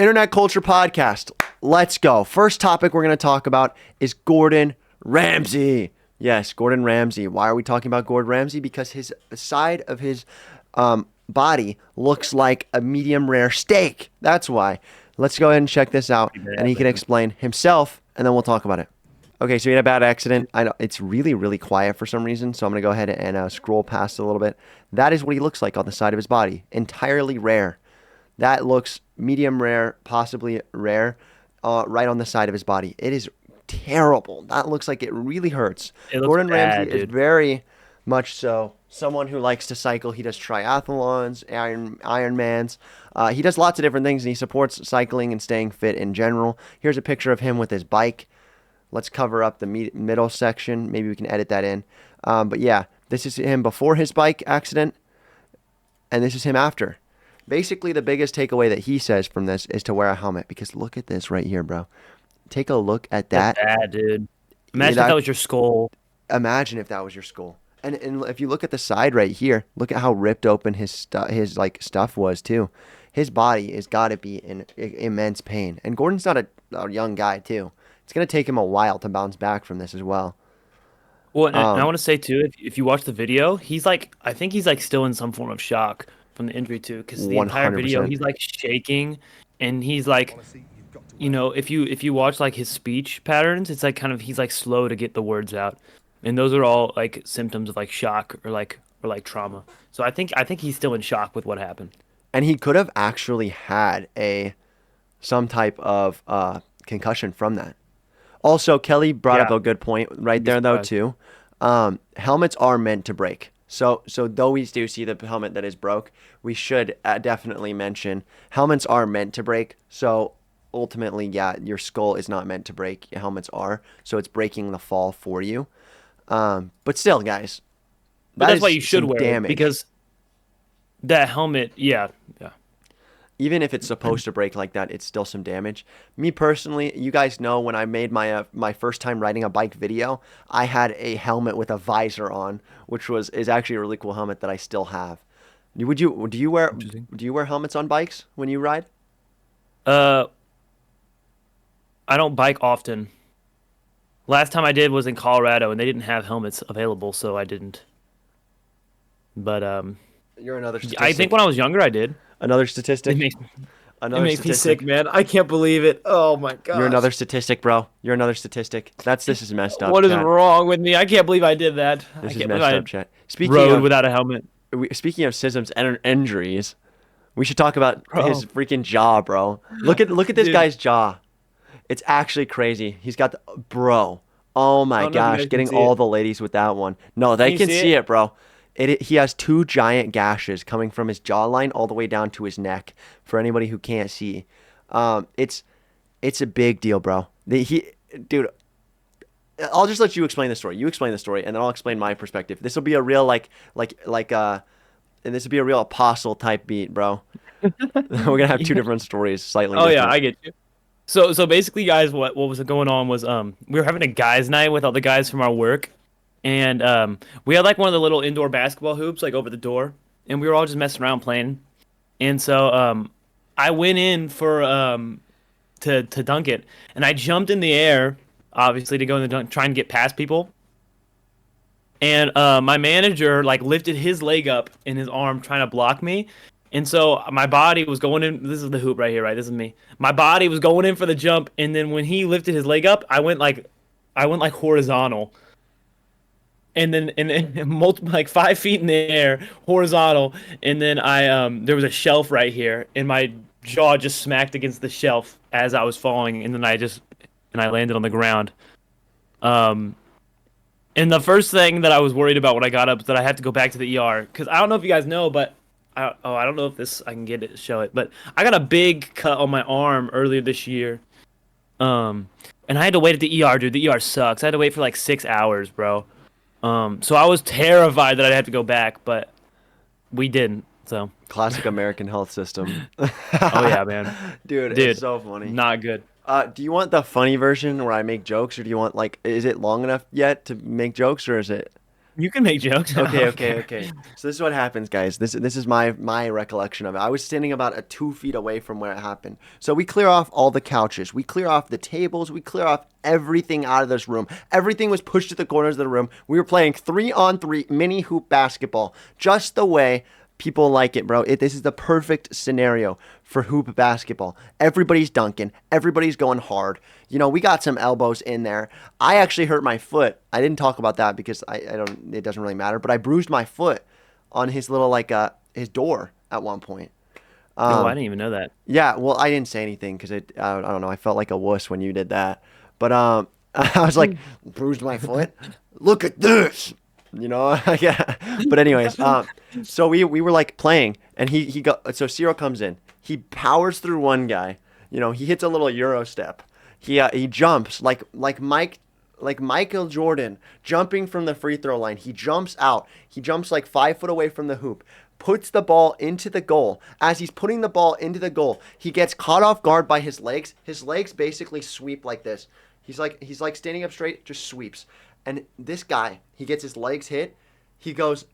Internet Culture Podcast. Let's go. First topic we're going to talk about is Gordon Ramsay. Yes, Gordon Ramsay. Why are we talking about Gordon Ramsay? Because his side of his body looks like a medium rare steak. That's why. Let's go ahead and check this out, and he can explain himself, and then we'll talk about it. Okay, so he had a bad accident. I know it's really, really quiet for some reason, so I'm going to go ahead and scroll past it a little bit. That is what he looks like on the side of his body. Entirely rare. That looks medium rare, possibly rare, right on the side of his body. It is terrible. That looks like it really hurts. Gordon Ramsay is very much so someone who likes to cycle. He does triathlons, Ironmans. He does lots of different things, and he supports cycling and staying fit in general. Here's a picture of him with his bike. Let's cover up the middle section. Maybe we can edit that in. But yeah, this is him before his bike accident, and this is him after. Basically, the biggest takeaway that he says from this is to wear a helmet, because look at this right here, bro. Take a look at that. That's bad, dude. Imagine if that was your skull. Imagine if that was your skull. And if you look at the side right here, look at how ripped open his stuff was too. His body has got to be in immense pain. And Gordon's not a young guy too. It's going to take him a while to bounce back from this as well. Well, and I want to say too, if you watch the video, I think he's like still in some form of shock from the injury too, because the entire video he's like shaking, and he's like, if you watch like his speech patterns, it's like kind of he's like slow to get the words out, and those are all like symptoms of like shock or like trauma. So I think he's still in shock with what happened. And he could have actually had some type of concussion from that. Also, Kelly brought up a good point right there though too. Helmets are meant to break. So though we do see the helmet that is broke, we should definitely mention helmets are meant to break. So ultimately, yeah, your skull is not meant to break. Your helmets are. So it's breaking the fall for you. But still, guys. That's why you should wear it, because that helmet, yeah. Even if it's supposed to break like that, it's still some damage. Me personally, you guys know when I made my first time riding a bike video, I had a helmet with a visor on, which is actually a really cool helmet that I still have. Do you wear helmets on bikes when you ride? I don't bike often. Last time I did was in Colorado, and they didn't have helmets available, so I didn't. But you're another statistic. I think when I was younger, I did. Another statistic. It makes me sick, man. I can't believe it. Oh my god. You're another statistic, bro. You're another statistic. This is messed up. What is wrong with me? I can't believe I did that. This is messed up, chat. Rode without a helmet. Speaking of Sism's injuries, we should talk about his freaking jaw, bro. Look at this guy's jaw. It's actually crazy. He's got bro. Oh my gosh, getting all the ladies with that one. No, they can see it, bro. He has two giant gashes coming from his jawline all the way down to his neck. For anybody who can't see, it's a big deal, bro. Dude, I'll just let you explain the story. You explain the story, and then I'll explain my perspective. This will be a real and this will be a real apostle type beat, bro. We're gonna have two different stories, slightly. Oh different. Yeah, I get you. So basically, guys, what was going on was we were having a guys' night with all the guys from our work. And we had like one of the little indoor basketball hoops like over the door, and we were all just messing around playing. And so I went in for to dunk it, and I jumped in the air, obviously to go in the dunk, try and get past people. And my manager like lifted his leg up in his arm trying to block me, and so my body was going in. This is the hoop right here, right? This is me. My body was going in for the jump, and then when he lifted his leg up, I went like horizontal. And then multiple, like 5 feet in the air, horizontal, and then there was a shelf right here, and my jaw just smacked against the shelf as I was falling, and then I landed on the ground. And the first thing that I was worried about when I got up was that I had to go back to the ER, because I don't know if you guys know, but I don't know if I can get it to show it, but I got a big cut on my arm earlier this year, and I had to wait at the ER, dude. The ER sucks. I had to wait for like 6 hours, bro. So I was terrified that I'd have to go back, but we didn't. So classic American health system. Oh yeah, man. Dude, it's so funny. Not good. Do you want the funny version where I make jokes, or do you want is it long enough yet to make jokes, or is it? You can make jokes. Okay, okay, Okay. okay. So this is what happens, guys. This is my recollection of it. I was standing about 2 feet away from where it happened. So we clear off all the couches, we clear off the tables, we clear off everything out of this room. Everything was pushed to the corners of the room. We were playing 3-on-3 mini hoop basketball, just the way people like it, bro. This is the perfect scenario for hoop basketball. Everybody's dunking, everybody's going hard. You know, we got some elbows in there. I actually hurt my foot. I didn't talk about that because I don't. It doesn't really matter. But I bruised my foot on his little his door at one point. No, I Um, didn't even know that. yeah. Well, I didn't say anything because I don't know. I felt like a wuss when you did that. But I was like, bruised my foot. Look at this. You know, yeah. But anyways, so we were like playing, and he got so Cyril comes in. He powers through one guy. You know, he hits a little Euro step. He jumps like Michael Jordan jumping from the free throw line. He jumps out. He jumps like 5 foot away from the hoop. Puts the ball into the goal. As he's putting the ball into the goal, he gets caught off guard by his legs. His legs basically sweep like this. He's like standing up straight, just sweeps. And this guy, he gets his legs hit. He goes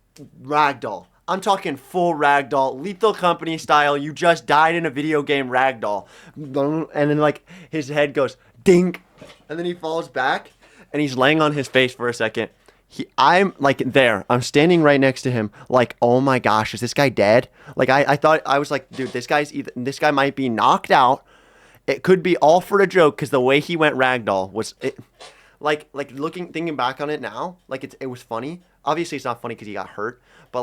ragdoll. I'm talking full ragdoll, Lethal Company style. You just died in a video game ragdoll. And then like his head goes dink, and then he falls back, and he's laying on his face for a second. I'm like there. I'm standing right next to him. Like, oh my gosh, is this guy dead? Like I thought I was like, dude, this guy might be knocked out. It could be all for a joke because the way he went ragdoll was it. Thinking back on it now, like it was funny. Obviously, it's not funny because he got hurt, but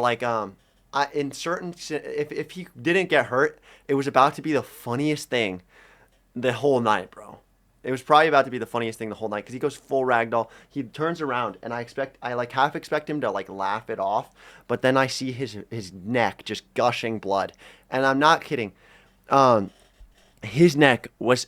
in certain if he didn't get hurt, it was about to be the funniest thing the whole night, bro. It was probably about to be the funniest thing the whole night because he goes full ragdoll. He turns around and I like half expect him to like laugh it off, but then I see his neck just gushing blood, and I'm not kidding. Um, his neck was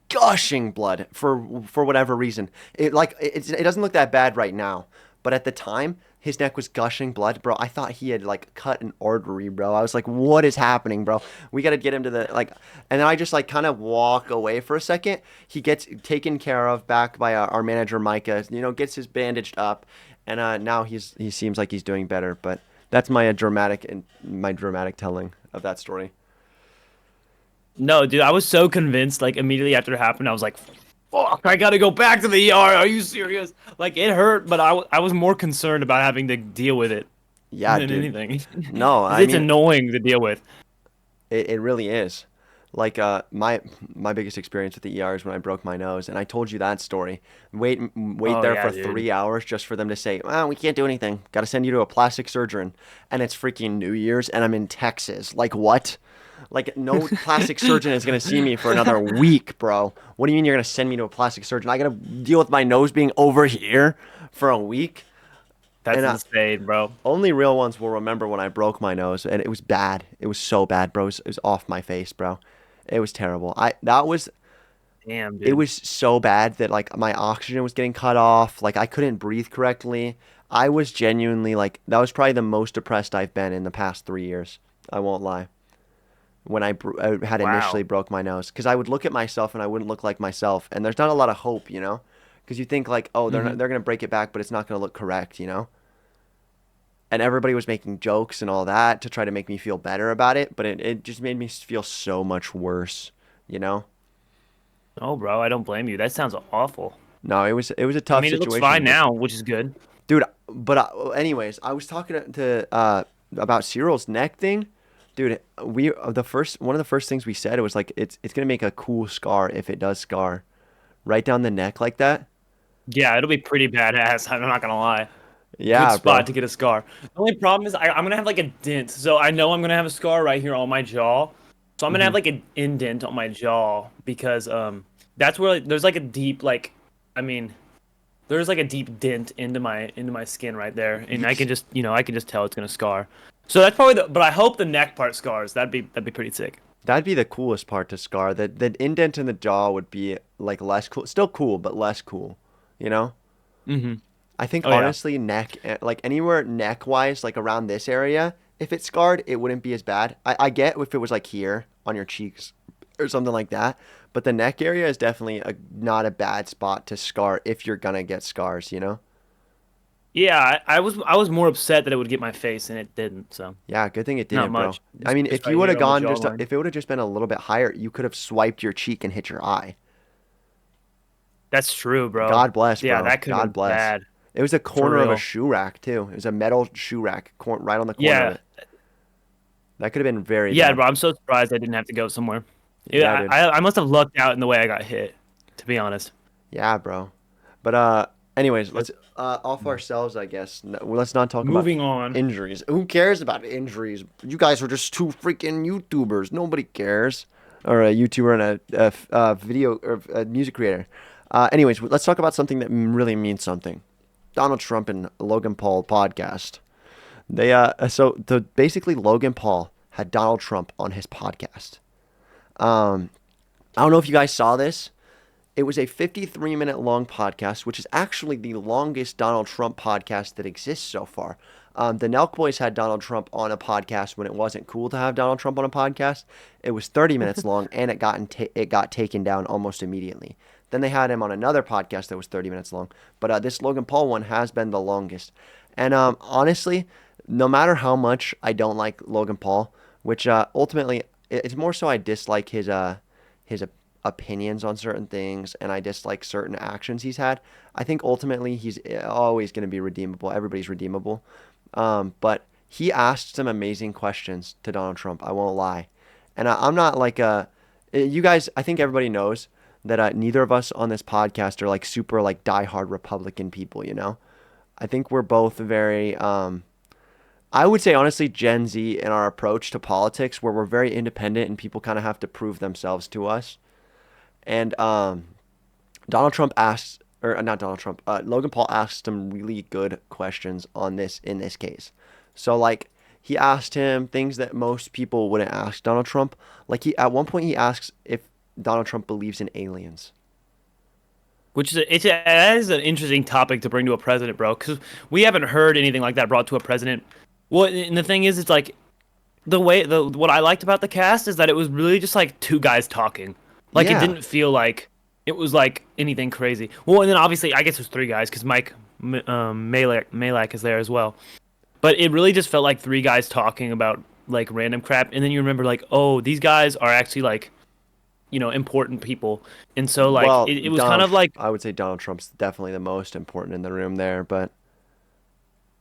gushing blood for whatever reason. It doesn't look that bad right now, but at the time his neck was gushing blood, bro. I thought he had like cut an artery, bro. I was like, what is happening, bro? We got to get him to the like. And then I just like kind of walk away for a second. He gets taken care of back by our manager Micah. You know, gets his bandaged up, and now he seems like he's doing better. But that's my dramatic telling of that story. No, dude, I was so convinced. Like immediately after it happened, I was like, "Fuck, I gotta go back to the ER." Are you serious? Like it hurt, but I was more concerned about having to deal with it Yeah, than dude. anything. No, 'Cause I it's mean, annoying to deal with. it really is. Like my biggest experience with the ER is when I broke my nose, and I told you that story. Wait Oh there yeah, for dude. 3 hours just for them to say, "Well, we can't do anything. Got to send you to a plastic surgeon," and it's freaking New Year's, and I'm in Texas. Like what? Like no plastic surgeon is gonna see me for another week, bro. What do you mean you're gonna send me to a plastic surgeon? I gotta deal with my nose being over here for a week, That's and insane, bro. only real ones will remember when I broke my nose, and it was bad. It was so bad, bro. It was off my face, bro. It was terrible. Damn, It dude. was so bad that like my oxygen was getting cut off. Like I couldn't breathe correctly. I was genuinely like that was probably the most depressed I've been in the past 3 years. I won't lie. When I had initially Wow. broke my nose, because I would look at myself and I wouldn't look like myself, and there's not a lot of hope, you know, because you think like, oh, Hmm. they're gonna break it back, but it's not gonna look correct, you know. And everybody was making jokes and all that to try to make me feel better about it, but it just made me feel so much worse, you know. Oh, bro, I don't blame you. That sounds awful. No, it was a I tough mean, it looks fine situation, but now, which is good. dude, but anyways, I was talking to about Cyril's neck thing, dude. We the first one of the first things we said, it was like it's gonna make a cool scar if it does scar right down the neck like that. Yeah, it'll be pretty badass. I'm not gonna lie. Good Yeah, spot bro. to get a scar. The only problem is I'm gonna have like a dent. So I know I'm gonna have a scar right here on my jaw. So I'm gonna Hmm. have like an indent on my jaw because that's where like, there's like a deep like I mean there's like a deep dent into my skin right there, and I can just I can just tell it's gonna scar. So that's probably but I hope the neck part scars. That'd be pretty sick. That'd be the coolest part to scar. The indent in the jaw would be like less cool, still cool, but less cool, you know. Hmm. I think Oh yeah. honestly, neck, like anywhere neck wise, like around this area, if it's scarred, it wouldn't be as bad. I get if it was like here on your cheeks or something like that, but the neck area is definitely not a bad spot to scar if you're gonna get scars, you know? Yeah, I was more upset that it would get my face and it didn't. So Yeah, good thing it not didn't, bro. much. I mean, Just if you right would have here on the gone just jawline. if it would have just been a little bit higher, you could have swiped your cheek and hit your eye. That's true, bro. God bless, Yeah, bro. that could have God been bless. bad It was a for corner of a real. shoe rack too. It was a metal shoe rack, right on the corner of Yeah, it. That could have been very yeah, bad. bro. I'm so surprised I didn't have to go somewhere. Yeah, Yeah, dude. I must have lucked out in the way I got hit. To be honest. Yeah, bro. But anyways, let's off ourselves, I guess. No, let's not talk about Moving on. injuries. Who cares about injuries? You guys are just two freaking YouTubers. Nobody cares. Or a YouTuber and a video or a music creator. Anyways, let's talk about something that really means something. Donald Trump and Logan Paul podcast. They basically Logan Paul had Donald Trump on his podcast. Um, I don't know if you guys saw this. It was a 53-minute long podcast, which is actually the longest Donald Trump podcast that exists so far. The Nelk Boys had Donald Trump on a podcast when it wasn't cool to have Donald Trump on a podcast. It was 30 minutes long, and it got taken down almost immediately. Then they had him on another podcast that was 30 minutes long. But this Logan Paul one has been the longest. And honestly, no matter how much I don't like Logan Paul, which ultimately it's more so I dislike his opinions on certain things, and I dislike certain actions he's had. I think ultimately he's always going to be redeemable. Everybody's redeemable. But he asked some amazing questions to Donald Trump. I won't lie. And I'm not like you guys, I think everybody knows that neither of us on this podcast are like super like diehard Republican people, you know? I think we're both very, I would say honestly, Gen Z in our approach to politics, where we're very independent and people kind of have to prove themselves to us. And Donald Trump asked, or not Donald Trump, Logan Paul asked some really good questions on this in this case. So like he asked him things that most people wouldn't ask Donald Trump. Like he at one point he asks if Donald Trump believes in aliens. Which is that is an interesting topic to bring to a president, bro. Because we haven't heard anything like that brought to a president. Well, and the thing is, it's like the what I liked about the cast is that it was really just like two guys talking. Like it Yeah. didn't feel like it was like anything crazy. Well, and then obviously I guess it was three guys because Malak is there as well. But it really just felt like three guys talking about like random crap, and then you remember like, oh, these guys are actually like, important people, and so like Well, it was kind of like, I would say Donald Trump's definitely the most important in the room there, but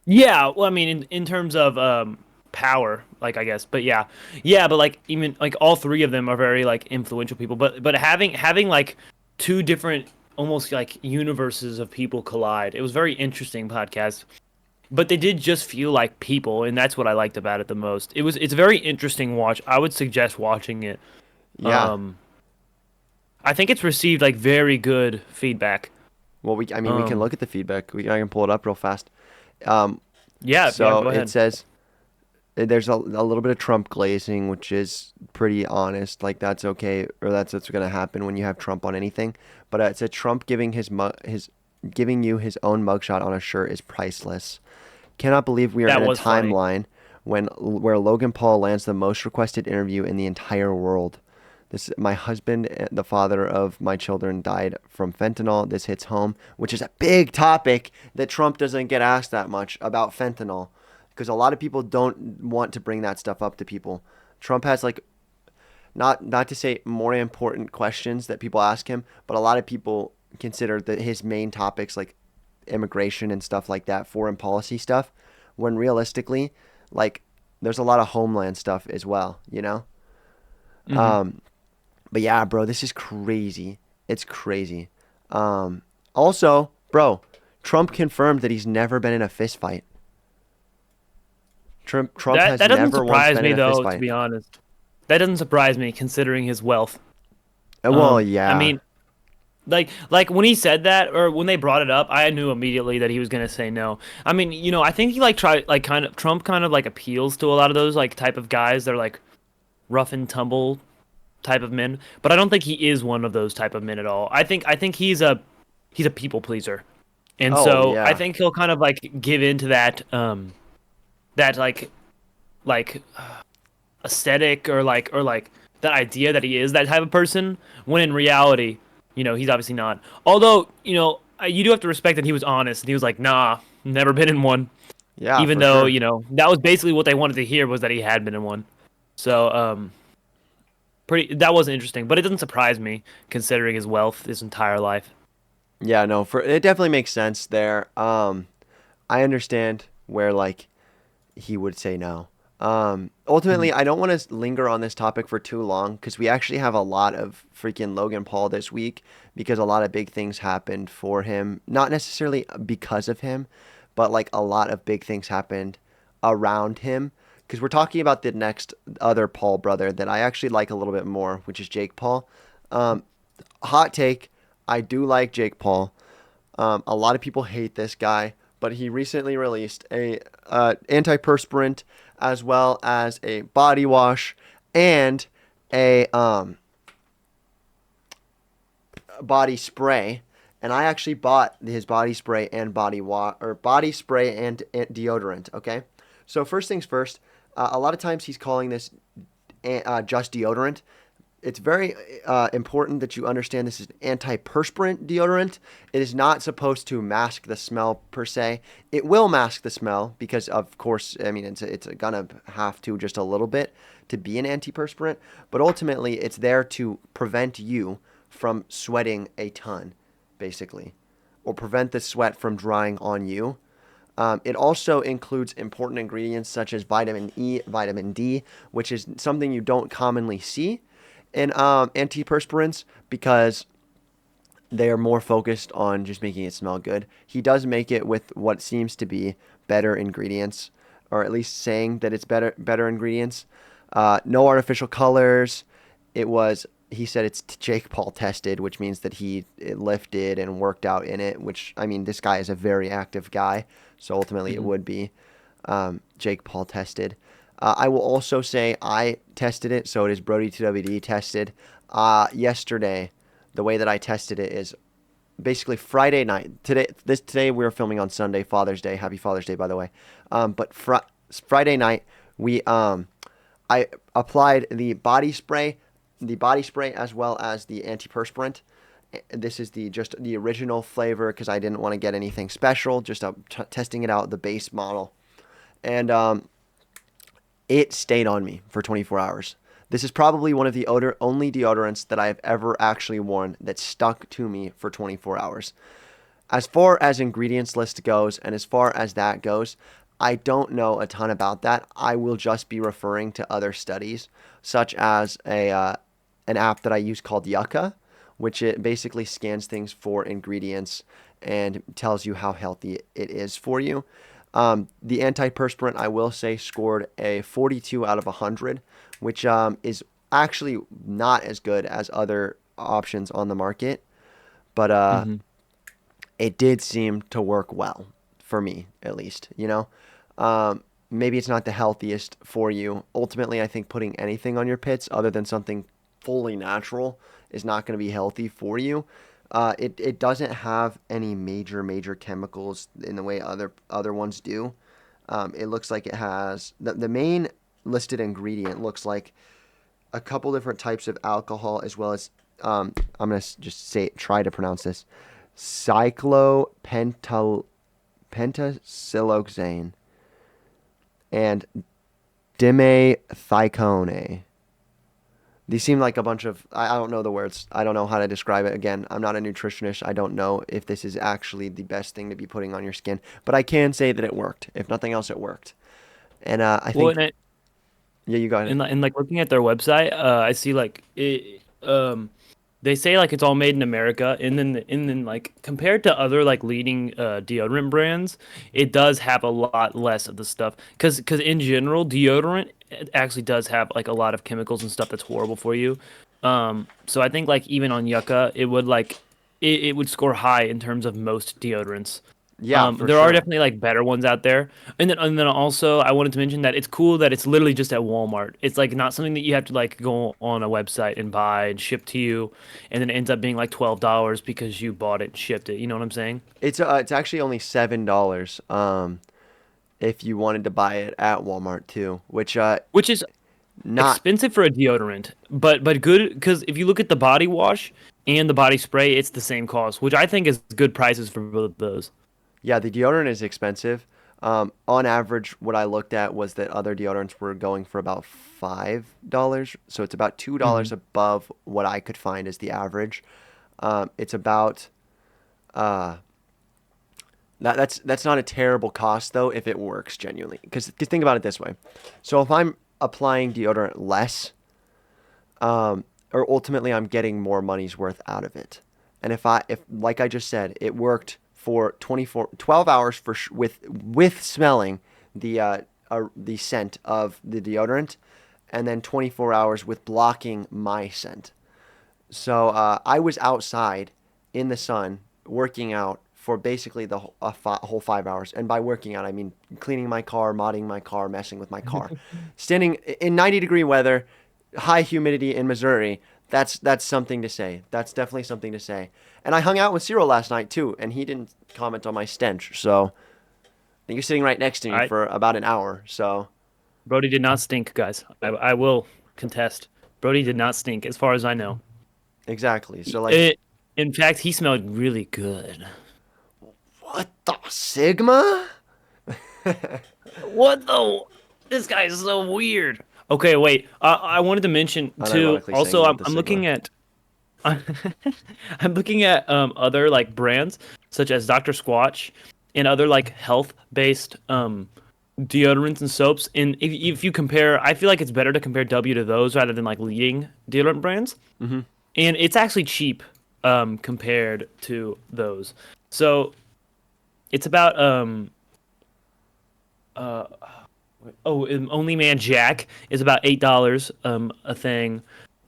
yeah. Well, I mean, in terms of power, like I guess, but yeah, yeah, but like even like all three of them are very like influential people, but having like two different almost like universes of people collide. It was very interesting podcast. But they did just feel like people, and that's what I liked about it the most. It's a very interesting watch. I would suggest watching it. yeah. Um, I think it's received like very good feedback. Well, I mean, we can Um, look at the feedback. I can pull it up real fast. Um, yeah, yeah, so go it ahead. says there's a little bit of Trump glazing, which is pretty honest. Like that's okay, or that's what's going to happen when you have Trump on anything. But it said Trump giving his giving you his own mugshot on a shirt is priceless. Cannot believe we are That in a was funny. timeline where Logan Paul lands the most requested interview in the entire world. My husband, the father of my children, died from fentanyl. This hits home, which is a big topic that Trump doesn't get asked that much about fentanyl, because a lot of people don't want to bring that stuff up to people. Trump has like not to say more important questions that people ask him, but a lot of people consider that his main topics like immigration and stuff like that, foreign policy stuff, when realistically, like there's a lot of homeland stuff as well, you know? Hmm. But yeah, bro, this is crazy. It's crazy. Also, bro, Trump confirmed that he's never been in a fist fight. Trump That has that doesn't never once surprise been in me a fist though, to fight. be honest. That doesn't surprise me considering his wealth. Well, I yeah. mean, like when he said that or when they brought it up, I knew immediately that he was gonna say no. I mean, I think he like tried like kind of Trump kind of like appeals to a lot of those like type of guys. They're like rough and tumble type of men, but I don't think he is one of those type of men at all. I think he's a people pleaser, and Oh, so I yeah. think he'll kind of like give into that like aesthetic or like that idea that he is that type of person when in reality, he's obviously not. Although, you do have to respect that he was honest and he was like, nah. Never been in one. Yeah, Even for though, sure. that was basically what they wanted to hear was that he had been in one. So, pretty that was interesting, but it doesn't surprise me considering his wealth his entire life. Yeah, no, for it definitely makes sense there. I understand where like he would say no. Mhm. Ultimately, I don't want to linger on this topic for too long because we actually have a lot of freaking Logan Paul this week because a lot of big things happened for him. Not necessarily because of him, but like a lot of big things happened around him. Because we're talking about the next other Paul brother that I actually like a little bit more, which is Jake Paul. Um, hot take, I do like Jake Paul. A lot of people hate this guy, but he recently released a antiperspirant as well as a body wash and a body spray. And I actually bought his body spray and body spray and deodorant. Okay, so first things first. A lot of times he's calling this just deodorant. It's very important that you understand this is an antiperspirant deodorant. It is not supposed to mask the smell per se. It will mask the smell because, of course, I mean, it's gonna have to just a little bit to be an antiperspirant. But ultimately, it's there to prevent you from sweating a ton, basically, or prevent the sweat from drying on you. It also includes important ingredients such as vitamin E, vitamin D, which is something you don't commonly see in antiperspirants because they are more focused on just making it smell good. He does make it with what seems to be better ingredients, or at least saying that it's better ingredients. No artificial colors. It was he said it's Jake Paul tested, which means that he lifted and worked out in it. Which I mean, this guy is a very active guy, so ultimately it Mhm. would be Jake Paul tested. I will also say I tested it, so it is Brody 2WD tested. Yesterday, the way that I tested it is basically Friday night. Today we are filming on Sunday, Father's Day. Happy Father's Day, by the way. But Friday night I applied the body spray as well as the antiperspirant. This is the just the original flavor because I didn't want to get anything special. Just testing it out, the base model, and it stayed on me for 24 hours. This is probably one of the only deodorants that I have ever actually worn that stuck to me for 24 hours. As far as ingredients list goes, and as far as that goes, I don't know a ton about that. I will just be referring to other studies, such as an app that I use called Yucca, which it basically scans things for ingredients and tells you how healthy it is for you. The antiperspirant, I will say, scored a 42 out of 100, which is actually not as good as other options on the market, but Mhm. it did seem to work well for me, at least. Maybe it's not the healthiest for you. Ultimately, I think putting anything on your pits other than something fully natural is not going to be healthy for you. It doesn't have any major chemicals in the way other ones do. It looks like it has the main listed ingredient looks like a couple different types of alcohol as well as I'm gonna just say try to pronounce this cyclopentasiloxane and dimethycone. These seem like a bunch of I don't know the words. I don't know how to describe it. Again, I'm not a nutritionist. I don't know if this is actually the best thing to be putting on your skin, but I can say that it worked. If nothing else, it worked. And I Well, think yeah, you got it. and like looking at their website, I see like they say like it's all made in America, and then like compared to other like leading deodorant brands, it does have a lot less of the stuff because in general deodorant it actually does have like a lot of chemicals and stuff that's horrible for you. So I think like even on Yucca, it would score high in terms of most deodorants. Yeah, for There are sure. definitely like better ones out there, and then also I wanted to mention that it's cool that it's literally just at Walmart. It's like not something that you have to like go on a website and buy and ship to you, and then it ends up being like $12 because you bought it and shipped it. You know what I'm saying? It's actually only $7. If you wanted to buy it at Walmart too, which Which is not expensive for a deodorant, but good because if you look at the body wash and the body spray, it's the same cost, which I think is good prices for both of those. Yeah, the deodorant is expensive. On average, what I looked at was that other deodorants were going for about $5, so it's about $2 Hmm. above what I could find as the average. It's about uh, that's not a terrible cost though if it works genuinely. Because think about it this way: so if I'm applying deodorant less, or ultimately I'm getting more money's worth out of it. And if like I just said, it worked for 12 hours with smelling the scent of the deodorant, and then 24 hours with blocking my scent. So I was outside in the sun working out for basically the whole 5 hours. And by working out, I mean cleaning my car, modding my car, messing with my car. Standing in 90-degree weather, high humidity in Missouri, that's something to say. That's definitely something to say. And I hung out with Cyril last night too, and he didn't comment on my stench. So I think you're sitting right next to All me right. for about an hour. So Brody did not stink, guys. I will contest. Brody did not stink, as far as I know. exactly. So like, It, in fact, he smelled really good. what the Sigma? What the? This guy is so weird. Okay, wait. I wanted to mention too. Unironically saying Also, you I'm, want the I'm Sigma. looking at I'm looking at other like brands such as Dr. Squatch and other like health based deodorants and soaps. And if you compare, I feel like it's better to compare W to those rather than like leading deodorant brands. Mm-hmm. And it's actually cheap compared to those. So it's about uh Only Man Jack is about $8 a thing.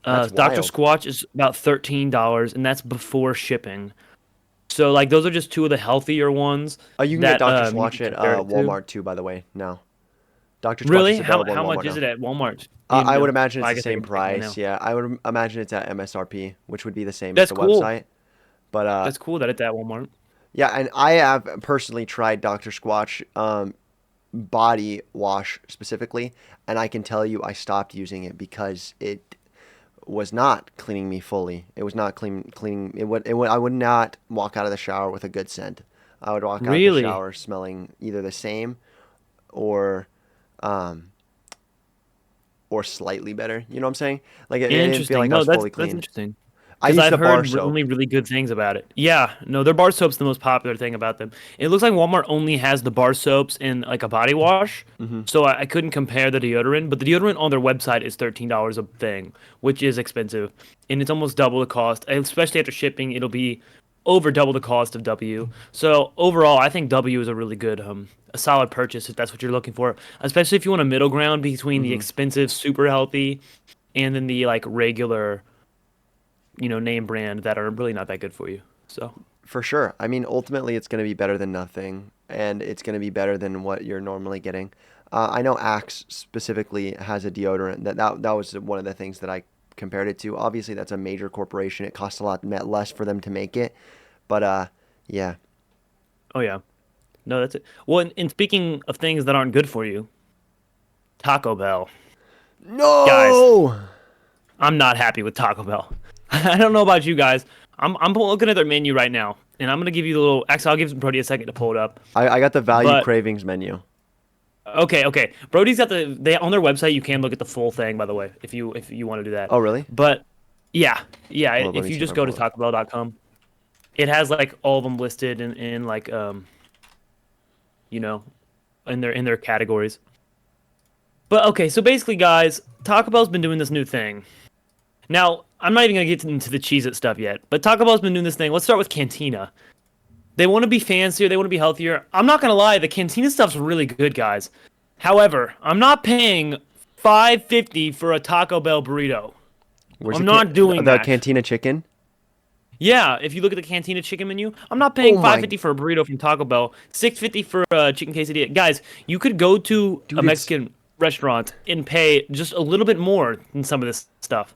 That's Dr. wild. Squatch is about $13, and that's before shipping. So like those are just two of the healthier ones You can get that Dr. you can Swatch at compare it to. Walmart too, by the way. Now, Dr. Swatch Really? is How available in how much Walmart is now. it at Walmart? I would imagine it's I the guess I same can check mine price. now. Yeah, I would imagine it's at MSRP, which would be the same as That's the cool. website. But That's cool that it's at Walmart. yeah, and I have personally tried Dr. Squatch body wash specifically, and I can tell you I stopped using it because it was not cleaning me fully. It was not cleaning. It would. I would not walk out of the shower with a good scent. I would walk out of the Really shower smelling either the same or um, or slightly better. You know what I'm saying? Like I didn't feel interesting. like I No, was fully that's clean. interesting. I Because used I've the bar heard soap. only really good things about it. Yeah, no, their bar soap's the most popular thing about them. It looks like Walmart only has the bar soaps in like a body wash, Hmm. so I couldn't compare the deodorant. But the deodorant on their website is $13 a thing, which is expensive, and it's almost double the cost. And especially after shipping, it'll be over double the cost of W. So overall, I think W is a really good, a solid purchase if that's what you're looking for. Especially if you want a middle ground between the Hmm. expensive, super healthy, and then the like regular name brand that are really not that good for you. So For sure. I mean, ultimately, it's going to be better than nothing, and it's going to be better than what you're normally getting. I know Axe specifically has a deodorant that was one of the things that I compared it to. Obviously, that's a major corporation. It costs a lot less for them to make it, but yeah. oh yeah, no, that's it. Well, and speaking of things that aren't good for you, Taco Bell, guys, No. I'm not happy with Taco Bell. I don't know about you guys. I'm looking at their menu right now, and I'm gonna give you the little. Actually, I'll give Brody a second to pull it up. I got the value But cravings menu. okay, Brody's got they on their website. You can look at the full thing, by the way, if you want to do that. Oh, really? But yeah, Hold up, let if me you see if I just go pull to it up. tacobell.com, it has like all of them listed in like you know, in their categories. But okay, so basically, guys, Taco Bell's been doing this new thing. Now, I'm not even gonna get into the Cheez-It stuff yet, but Taco Bell's been doing this thing. Let's start with Cantina. They want to be fancier, they want to be healthier. I'm not gonna lie, the Cantina stuff's really good, guys. However, I'm not paying $5.50 for a Taco Bell burrito. Where's I'm not doing the that. Cantina chicken? Yeah, if you look at the Cantina chicken menu, I'm not Oh paying my, 5.50 for a burrito from Taco Bell, 6.50 for a chicken quesadilla. Guys, you could go to a dude, it's Mexican restaurant and pay just a little bit more than some of this stuff.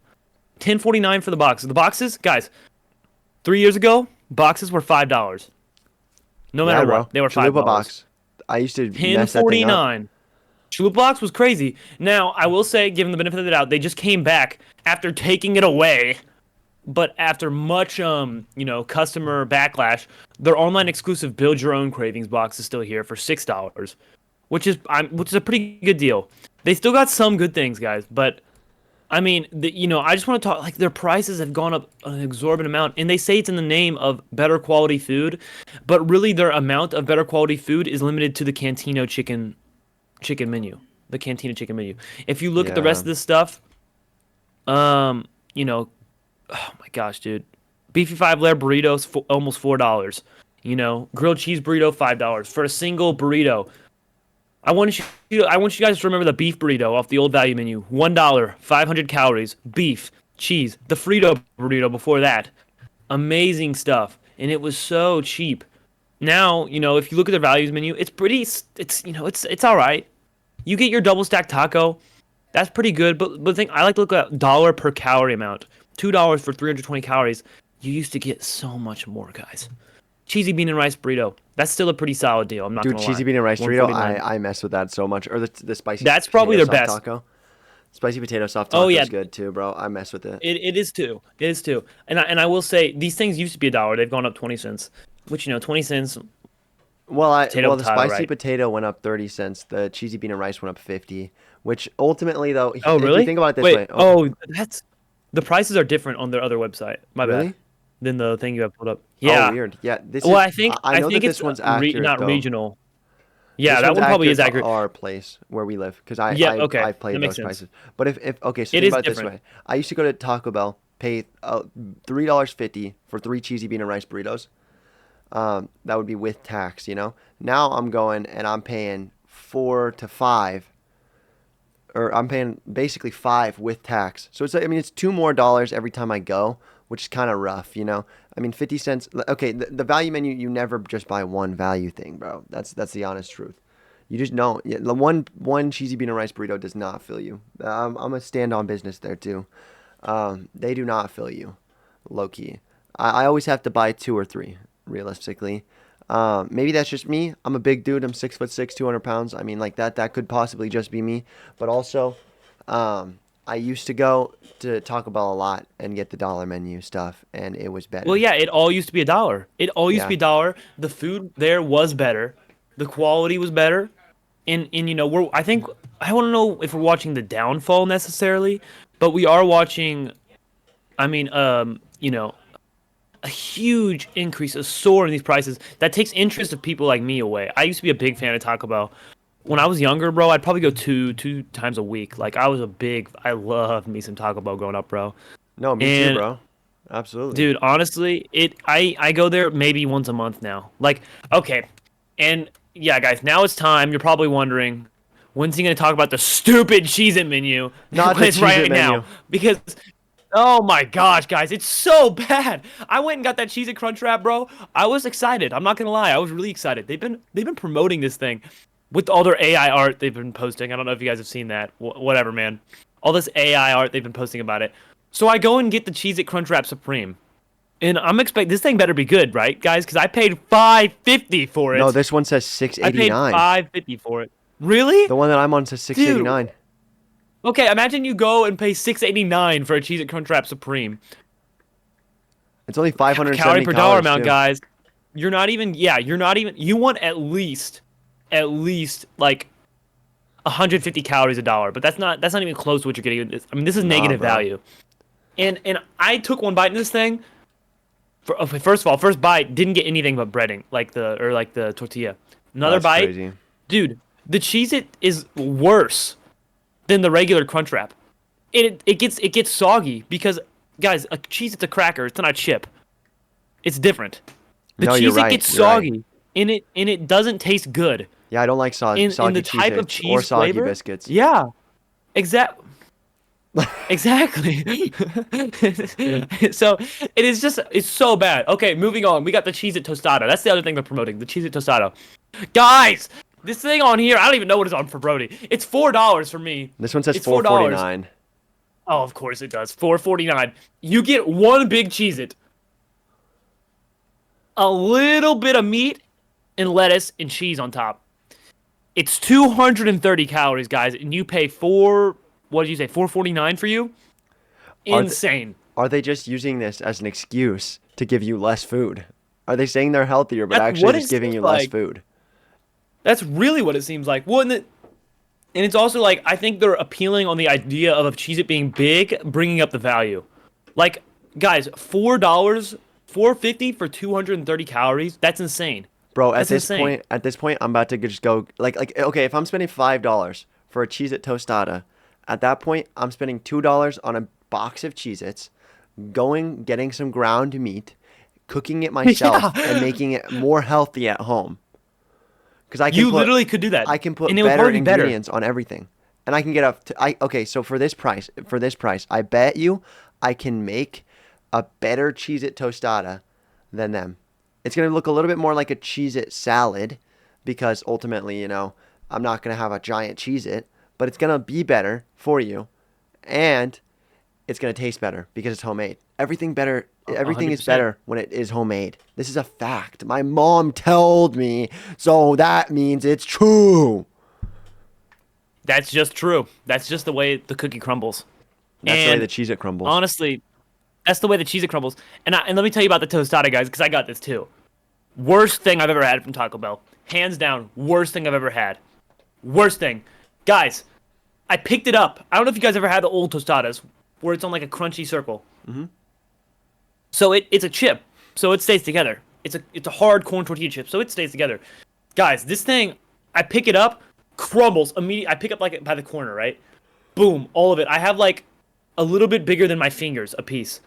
10.49 for the box. The boxes, guys, 3 years ago, boxes were $5. No yeah, matter bro. what, they were Chalupa $5. box. I used to mess that thing up. 10.49. Chalupa box was crazy. Now, I will say, given the benefit of the doubt, they just came back after taking it away. but after much customer backlash, their online exclusive build your own cravings box is still here for $6, which is a pretty good deal. They still got some good things, guys, but I mean, I just want to talk, like, their prices have gone up an exorbitant amount, and they say it's in the name of better quality food, but really their amount of better quality food is limited to the Cantino chicken menu, the Cantina chicken menu. If you look at the rest Yeah. of this stuff, um, you know, oh my gosh, dude, beefy five layer burritos almost $4. Grilled cheese burrito $5 for a single burrito. I want you guys to remember the beef burrito off the old value menu. $1, 500 calories, beef, cheese. The Frito burrito before that, amazing stuff, and it was so cheap. Now, if you look at the values menu, it's pretty. It's all right. You get your double stack taco, that's pretty good. But the thing I like to look at dollar per calorie amount. $2 for 320 calories. You used to get so much more, guys. Cheesy bean and rice burrito. That's still a pretty solid deal. I'm not Dude, gonna cheesy lie. bean and rice burrito, 149. I mess with that so much. Or the spicy That's potato probably their soft best. taco. Spicy potato soft Oh taco yeah, is good too, bro. I mess with it. it is too. It is too. And I will say these things used to be $1. They've gone up 20 cents. Which 20 cents. Potato, The spicy right? potato went up 30 cents. The cheesy bean and rice went up 50. Which ultimately, though, Oh if you really? think about it this Wait. way, Oh, that's the prices are different on their other website. My bad. really? Than the thing you have pulled up. Oh, Yeah. weird. Yeah, this Well, is. I I know that think this it's one's accurate not though. regional. Yeah, This that one's one probably accurate is to accurate. our place where we live because Yeah. Okay. I've played That makes those sense. prices. But if okay, so It think is about it this different. way. I used to go to Taco Bell, pay $3.50 for 3 cheesy bean and rice burritos. That would be with tax. Now I'm going and I'm paying 4 to 5, or I'm paying basically 5 with tax. So it's $2 more every time I go, which is kind of rough. I mean, 50 cents. Okay, the value menu, you never just buy one value thing, bro. That's the honest truth. You just don't. Yeah, the one cheesy bean and rice burrito does not fill you. I'm a stand on business there too. They do not fill you, low key. I always have to buy 2 or 3, realistically. Maybe that's just me. I'm a big dude. I'm 6'6", 200 pounds. I mean, like that could possibly just be me. But also, I used to go to Taco Bell a lot and get the dollar menu stuff, and it was Well, better. yeah, it all used to be $1. It all used to Yeah. be $1. The food there was better. The quality was better. And I think I don't know if we're watching the downfall necessarily, but we are watching. I mean, a huge increase, a soar in these prices that takes interest of people like me away. I used to be a big fan of Taco Bell. When I was younger, bro, I'd probably go two times a week. Like I loved me some Taco Bell growing up, bro. No, me too, And bro. Absolutely. dude, honestly, I go there maybe once a month now. Like, okay, and yeah, guys, now it's time. You're probably wondering, when's he gonna talk about the stupid Cheez-It menu? Not When the it's Cheez-It right now, menu. because oh my gosh, guys, it's so bad. I went and got that Cheez-It Crunch Wrap, bro. I was excited. I'm not gonna lie, I was really excited. They've been promoting this thing with all their AI art they've been posting. I don't know if you guys have seen that. Whatever, man. All this AI art they've been posting about it. So I go and get the Cheez-It Crunch Wrap Supreme. And I'm expecting this thing better be good, right, guys? Because I paid $5.50 for No, it. this one says I paid 6.89. $5.50 for it. Really? The one that I'm on says Dude. 6.89. Okay, imagine you go and pay $6.89 for a Cheez-It Crunch Wrap Supreme. It's only Calorie 570 per dollar calories amount, too. guys. You're not even. You want at least like 150 calories a dollar, but that's not even close to what you're getting. I mean, this is Nah, negative bro. value. And I took one bite in this thing. Okay, first of all, first bite didn't get anything but breading, like the tortilla. Another That's bite, crazy. dude, the Cheez-It is worse than the regular Crunch Wrap. It gets soggy because, guys, a Cheez-It's a cracker. It's not a chip. It's different. The No, you're Cheez-It right. gets You're right. soggy, and it doesn't taste good. Yeah, I don't like In soggy the type of Cheez-Its cheese or soggy flavor. biscuits. Yeah, exact. Exactly. So it's so bad. Okay, moving on. We got the Cheez-It Tostada. That's the other thing they're promoting. The Cheez-It Tostada. Guys, this thing on here, I don't even know what it's on for Brody. It's $4 for me. This one says It's $4. 4.49. Oh, of course it does. $4.49. You get one big Cheez-It, a little bit of meat, and lettuce and cheese on top. It's 230 calories, guys, and you pay what did you say, $4.49 for you? Are Insane. Are they just using this as an excuse to give you less food? Are they saying they're healthier, but That's actually what it just giving seems you less like. food? That's really what it seems like. Well, and it's also like I think they're appealing on the idea of Cheez-It being big, bringing up the value. Like, guys, $4, 4.50 for 230 calories. That's insane. Bro, That's insane. at this point, I'm about to just go like okay, if I'm spending $5 for a Cheez-It tostada, at that point, I'm spending $2 on a box of Cheez-Its, getting some ground meat, cooking it myself, and Yeah, making it more healthy at home. Because you literally could do that, I can and put it would better probably be better. ingredients on everything, and I can get up to okay. So for this price, I bet you I can make a better Cheez-It tostada than them. It's gonna look a little bit more like a Cheez-It salad, because ultimately, I'm not gonna have a giant Cheez-It, but it's gonna be better for you, and it's gonna taste better because it's homemade. Everything is 100%. better when it is homemade. This is a fact. My mom told me, so that means it's true. That's just true. That's just the way the cookie crumbles. That's the way the And Cheez-It crumbles. honestly, that's the way the cheese it crumbles. And let me tell you about the tostada, guys, because I got this too. Worst thing I've ever had from Taco Bell. Hands down, worst thing I've ever had. Worst thing. Guys, I picked it up. I don't know if you guys ever had the old tostadas where it's on like a crunchy circle. So it's a chip, so it stays together. It's a hard corn tortilla chip, so it stays together. Guys, this thing, I pick it up, crumbles immediately. I pick up like by the corner, right? Boom, all of it. I have like a little bit bigger than my fingers a piece.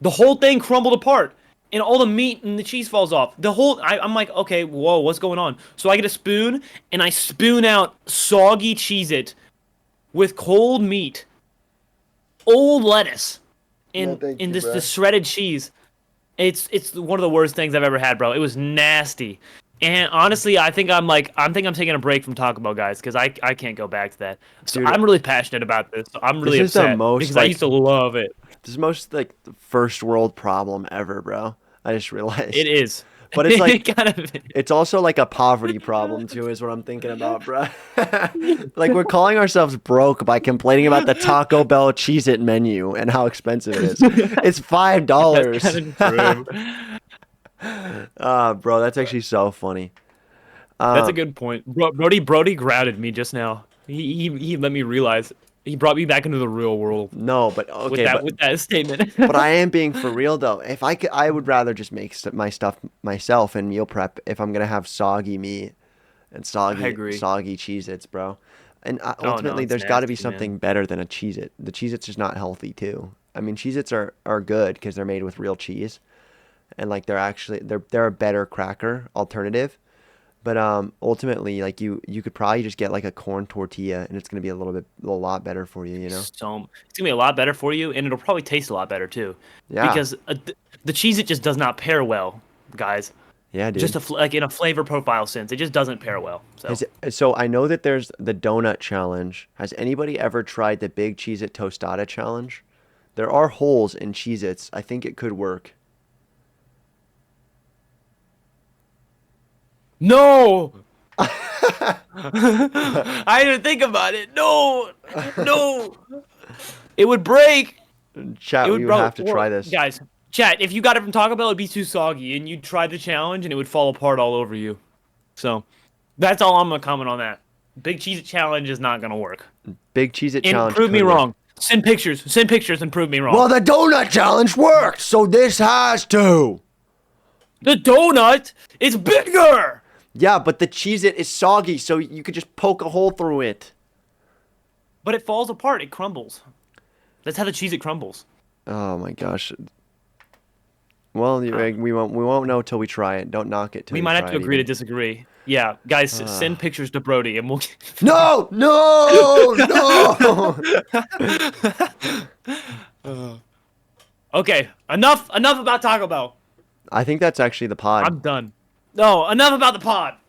The whole thing crumbled apart, and all the meat and the cheese falls off. I'm like, okay, whoa, what's going on? So I get a spoon, and I spoon out soggy Cheez-It with cold meat, old lettuce, No, and thank in you, bro. this shredded cheese. It's one of the worst things I've ever had, bro. It was nasty. And honestly, I think I'm taking a break from Taco Bell, guys, because I can't go back to that. So Dude, I'm really passionate about this. So I'm really this is the upset most because I used to love it. this is most like the first world problem ever, bro. I just It realized. is. But it's It like kind of. it's also like a poverty problem too, is what I'm thinking about, bro. Like we're calling ourselves broke by complaining about the Taco Bell Cheez-It menu and how expensive it is. It's $5. That's kind of true. Bro, that's actually so funny. That's a Um, good point. Brody grounded me just now. He let me realize. He brought me back into the real world no, but with okay, that but with that statement. but I am being for real though. If I could, I would rather just make my stuff myself and meal prep if I'm gonna have soggy meat and I agree. soggy Cheez-Its, bro. And Oh no, ultimately, it's there's got to be nasty, man. something better than a Cheez-It. The Cheez-Its is not healthy too. I mean, Cheez-Its are good because they're made with real cheese, and like they're a better cracker alternative. But ultimately, like you could probably just get like a corn tortilla, and it's gonna be a lot better for you, you know? So it's gonna be a lot better for you, and it'll probably taste a lot better too, Yeah, because the cheese it just does not pair well, guys. yeah, Just dude. like in a flavor profile sense, it just doesn't pair well. So So I know that there's the donut challenge. Has anybody ever tried the Big Cheez-It Tostada challenge? There are holes in Cheez-Its. I think it could work. no, I didn't think about it. No, no, it would break. It Chat, would, you would bro. have to try this. Guys, chat. If you got it from Taco Bell, it'd be too soggy, and you'd try the challenge, and it would fall apart all over you. So that's all I'm gonna comment on that. Big cheese challenge is not gonna work. Big Cheez-It And challenge prove me could work. wrong. Send pictures, and prove me wrong. Well, the donut challenge worked, so this has to. The donut is bigger. Yeah, but the Cheez-It is soggy, so you could just poke a hole through it. But it falls apart. It crumbles. That's how the cheese it crumbles. Oh my gosh. Well, we won't know till we try it. Don't knock it till We you might have try to it agree to even. disagree. Yeah, guys, send pictures to Brody, and we'll. No, no, no. Okay, enough about Taco Bell. I think that's actually the pod. I'm done. No, enough about the pod.